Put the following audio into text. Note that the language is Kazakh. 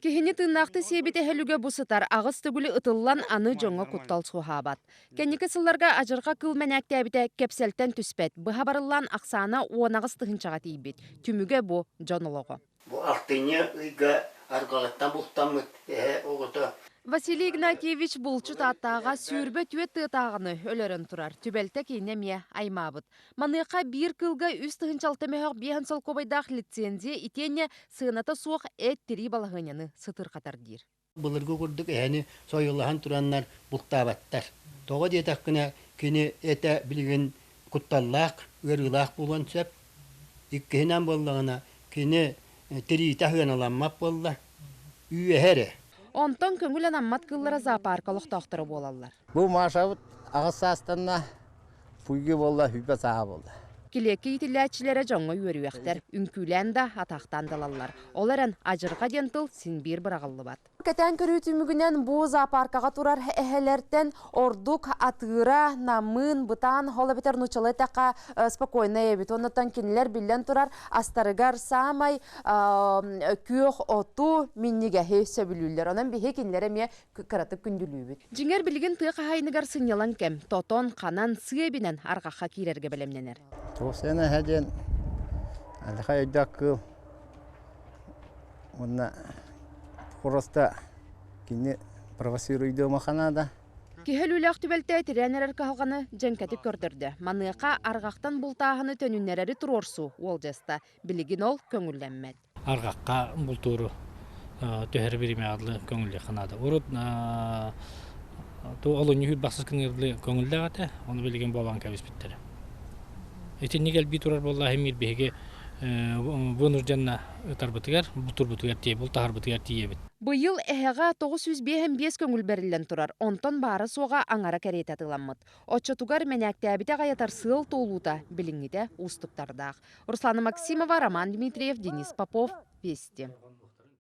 Кехини тыннақты себете хәлүгә бусытар ағыз түгілі ытыллан аны жоңа куттал сухабат. Кәнеке сылларға ажырға кыл мәнәктәбіте кепселтен түспәт. Бұға барылан ақсана уанағыз тыхынчаға тейбет. Түміге бұ жонылығы. Бұ ақтыне үйге арғалаттан бұқтамыт оғыты. Василий Игнатьевич булчу таттаға сүйірбе түйет тыытағыны өлерін тұрар. Түбәлті кейнеме аймабыт. Манықа бір кылға үз тыхынчалтымеғақ бейін сол кобайдақ лицензия итене сығыната суық әттері балағыняны сытыр қатар дир. Бұлырғы күрдік әні сойылыған тұраннар бұқтабаттар. Тоға детаққына кені әті білген құтталлақ, өрілақ болған сөп. Иккенен болағына кені тірейті ғаналамап болла. Үйе әрі. Онтон көңілен аммат кыллара зоопаркалық тоқтыры болалар. Бұл машабыт ағыз састанна пүйге болла, хүпе саға болды. Килекке итіләтчілері жоңы өріуектер, үнкүлән да атақтан далалар. Оларын ажырға дентіл синбир бірағылы бат. Кәтән көрі түмігінен бұл зоопаркаға тұрар әхелерттен ордук атыра, намын, бұтан, холы бітер нұчылы тәқа спокойна ебет. Онытан кенілер білден тұрар астарығар самай көк оту миннігәхе сөбілілер. Онан бейе кенілері ме кіратып күнділі бет. Жіңер білген тұйқа хайныгар сынялан кәм, тотон, қанан, сүйебінен арғақа кейлерге білемненер. Тоқсена хәден әліға өйдақ кыл. Онна құрыста кені провоцируйды мақанада. Кехелүләк түбәлтә тирәнерер калганы жеңкәтеп көрдөрдө. Маныка аргактан бултаһыны төнүннәрәре турорсу ол жаста. Билигин ол көңүлләнмәт. Аргакка бултуру төһәр бириме адлы көңүлле канада. Урут то олоню баксыз көңүлләгәтә, аны билигин балан кабис биттер. Этинигел битурар боллаһы мир беге бонур жанна тарбытыгар, бутур-бутугар тие, бултаһар-бутугар тие бит. Быйыл эһәгә 905 көңүл берилен турар. Онтон бары суга аңара кәрет атыламмыт. Отчотугар мәнәктәбите гаятар сыл толута билиңите устуктардак. Руслана Максимова, Роман Дмитриев, Денис Попов, Вести.